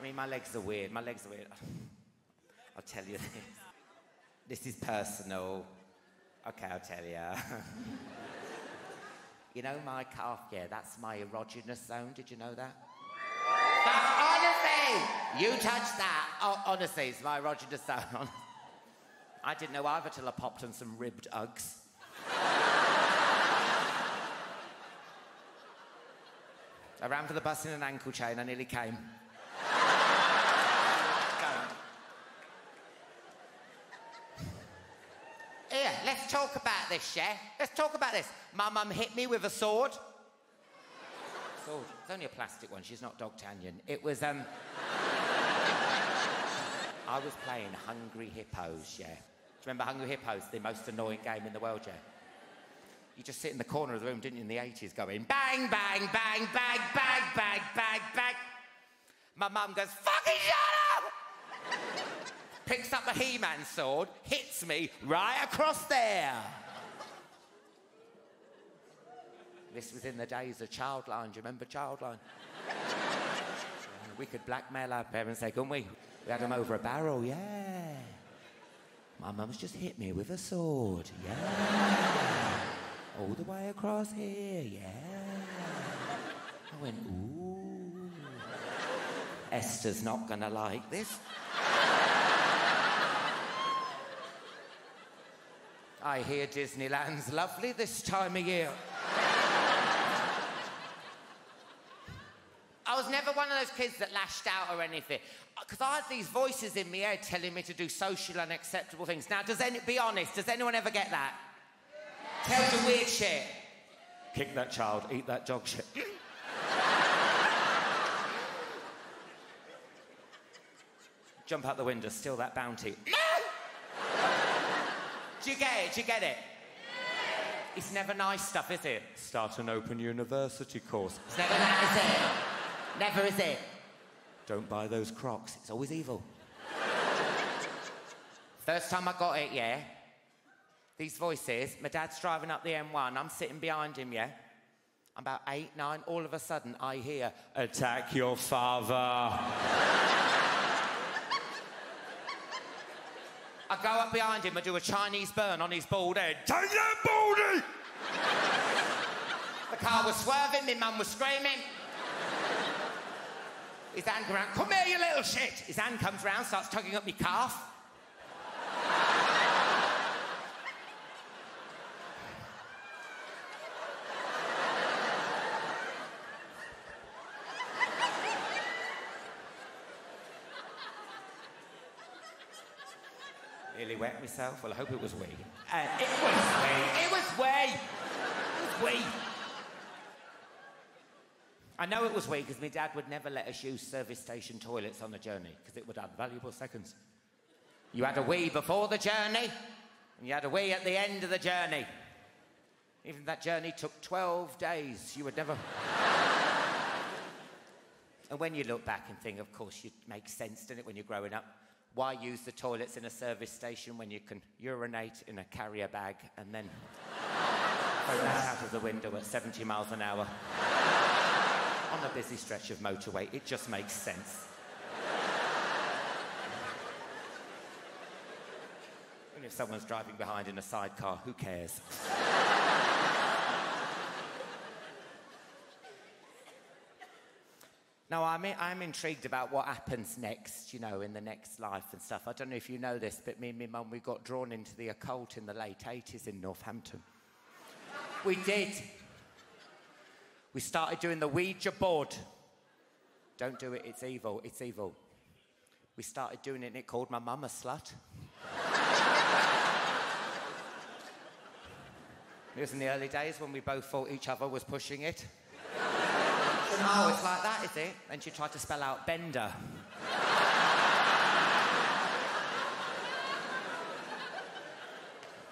mean, my legs are weird. My legs are weird. I'll tell you this. This is personal. Okay, I'll tell you. You know my calf, yeah, that's my erogenous zone. Did you know that? Honestly, you touched that. Oh, honestly, it's my erogenous zone. I didn't know either till I popped on some ribbed Uggs. I ran for the bus in an ankle chain. I nearly came. Here, let's talk about this, yeah? Let's talk about this. My mum hit me with a sword. Sword. It's only a plastic one. She's not D'Artagnan. It was, I was playing Hungry Hippos, yeah? Do you remember Hungry Hippos? The most annoying game in the world, yeah? You just sit in the corner of the room, didn't you, in the 80s, going bang, bang, bang, bang, bang, bang, bang, bang. My mum goes, fucking shut up! Picks up a He-Man sword, hits me right across there. This was in the days of Childline. Do you remember Childline? We could blackmail our parents, couldn't we? We had them over a barrel, yeah. My mum's just hit me with a sword, yeah. All the way across here, yeah. I went, ooh. Esther's not gonna like this. I hear Disneyland's lovely this time of year. I was never one of those kids that lashed out or anything. Because I had these voices in my head telling me to do social unacceptable things. Now, be honest, does anyone ever get that? Tell the weird shit. Kick that child, eat that dog shit. Jump out the window, steal that bounty. Do you get it? Do you get it? It's never nice stuff, is it? Start an open university course. It's never that, is it? Never is it? Don't buy those Crocs. It's always evil. First time I got it, yeah? These voices, my dad's driving up the M1, I'm sitting behind him, yeah? I'm about 8, 9, all of a sudden I hear, attack your father. I go up behind him, I do a Chinese burn on his bald head. Take that baldy! The car was swerving, my mum was screaming. His hand comes round, come here, you little shit! His hand comes round, starts tugging up my calf. Nearly wet myself. Well, I hope it was wee. It was wee. I know it was wee because my dad would never let us use service station toilets on the journey because it would have valuable seconds. You had a wee before the journey and you had a wee at the end of the journey. Even if that journey took 12 days, you would never... And when you look back and think, of course, it makes sense, doesn't it, when you're growing up? Why use the toilets in a service station when you can urinate in a carrier bag and then throw that out of the window at 70 miles an hour? On a busy stretch of motorway, it just makes sense. And if someone's driving behind in a sidecar, who cares? Now, I'm intrigued about what happens next, you know, in the next life and stuff. I don't know if you know this, but me and my mum, we got drawn into the occult in the late 80s in Northampton. We did. We started doing the Ouija board. Don't do it, it's evil, it's evil. We started doing it and it called my mum a slut. It was in the early days when we both thought each other was pushing it. Oh, it's like that, is it? Then she tried to spell out Bender.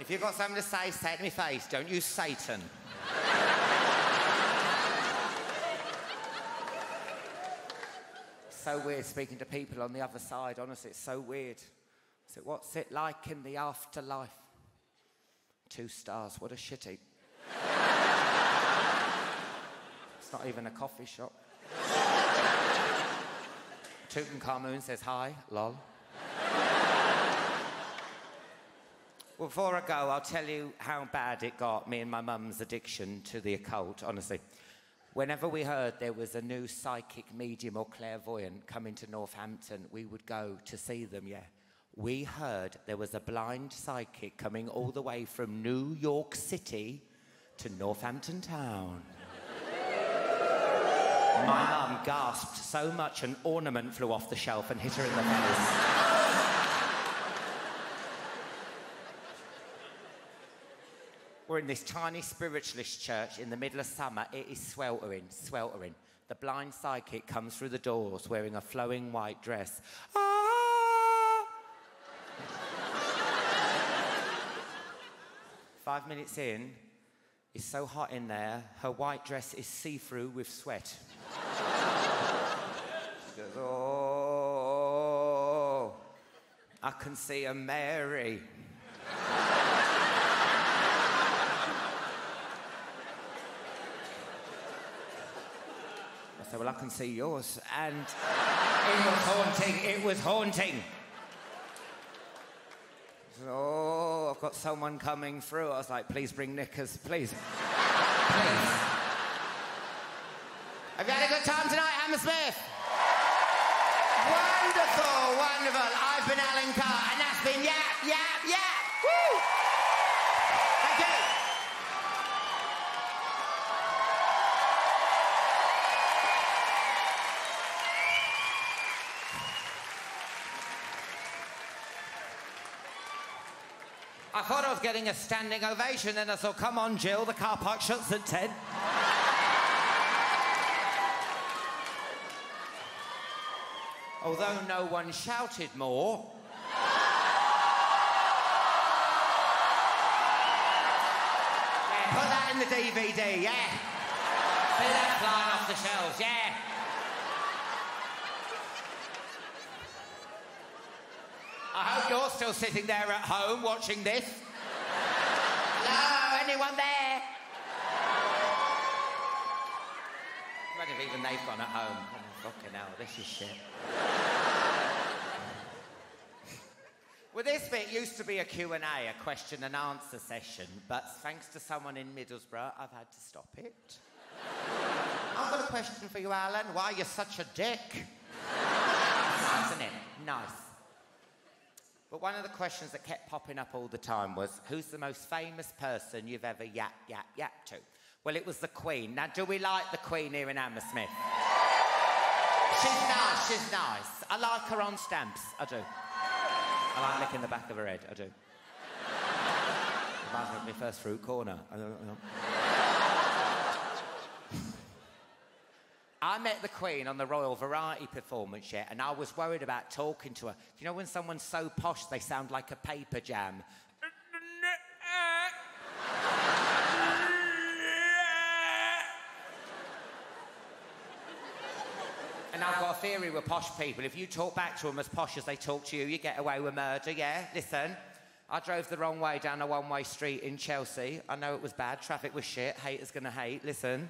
If you've got something to say it to my face. Don't use Satan. So weird speaking to people on the other side, honestly, it's so weird. So what's it like in the afterlife? 2 stars, what a shitty. Not even a coffee shop. Tutankhamun says hi, lol. Well, before I go, I'll tell you how bad it got, me and my mum's addiction to the occult, honestly. Whenever we heard there was a new psychic medium or clairvoyant coming to Northampton, we would go to see them, yeah. We heard there was a blind psychic coming all the way from New York City to Northampton town. My mum gasped so much an ornament flew off the shelf and hit her in the face. We're in this tiny spiritualist church in the middle of summer. It is sweltering, sweltering. The blind psychic comes through the doors wearing a flowing white dress. Ah! 5 minutes in, it's so hot in there, her white dress is see-through with sweat. She goes, oh, I can see a Mary. I said, well, I can see yours. And it was haunting, it was haunting. Said, oh, I've got someone coming through. I was like, please bring knickers, please. Please. Have you had a good time tonight, Hammersmith? Wonderful, wonderful. I've been Alan Carr, and that's been Yap, Yap, Yap. Woo! Thank you. I thought I was getting a standing ovation, then I thought, come on, Jill, the car park shuts at 10. Although no one shouted more. Yeah, put that in the DVD, yeah. See that flying off the shelves, yeah. I hope you're still sitting there at home watching this. Hello, anyone there? I reckon even they've gone at home. Oh, fucking hell, this is shit. Well, this bit used to be a Q&A, a question and answer session, but thanks to someone in Middlesbrough, I've had to stop it. I've got a question for you, Alan. Why are you such a dick? Nice, isn't it? Nice. But one of the questions that kept popping up all the time was, who's the most famous person you've ever yap to? Well, it was the Queen. Now, do we like the Queen here in Hammersmith? She's nice, she's nice. I like her on stamps, I do. I like licking the back of her head, I do. Reminds me of my first fruit corner. I met the Queen on the Royal Variety performance yet, and I was worried about talking to her. You know when someone's so posh they sound like a paper jam? And I've got a theory with posh people. If you talk back to them as posh as they talk to you, you get away with murder, yeah? Listen, I drove the wrong way down a one-way street in Chelsea. I know it was bad, traffic was shit, haters gonna hate. Listen.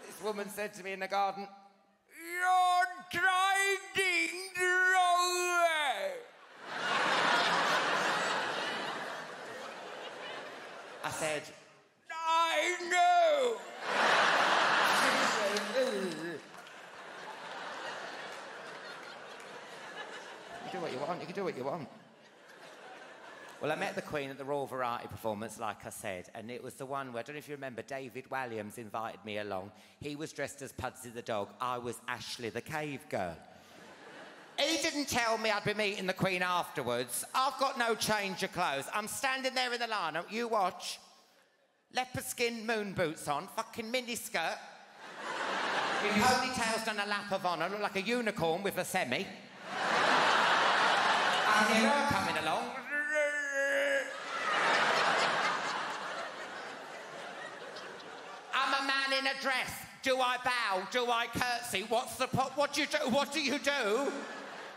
This woman said to me in the garden, "You're driving the wrong way." I said, "I know." You do what you want, you can do what you want. Well, I met the Queen at the Royal Variety performance, like I said, and it was the one where, I don't know if you remember, David Walliams invited me along. He was dressed as Pudsey the dog. I was Ashley the cave girl. He didn't tell me I'd be meeting the Queen afterwards. I've got no change of clothes. I'm standing there in the lineup. You watch. Leopard skin moon boots on, fucking miniskirt. Your ponytail's done a lap of honour. Look like a unicorn with a semi. I hear her coming along. I'm a man in a dress. Do I bow? Do I curtsy? What's the what do you do? What do you do?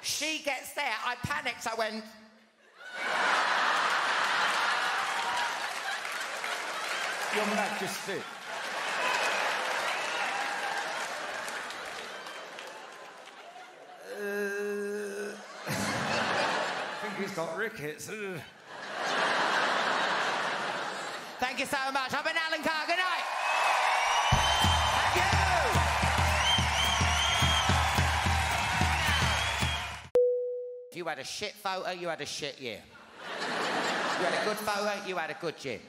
She gets there. I panicked. I went. Your Majesty. got rickets. Thank you so much. I've been Alan Carr. Good night. Thank you. If you had a shit photo, you had a shit year. You had a good photo, you had a good gym.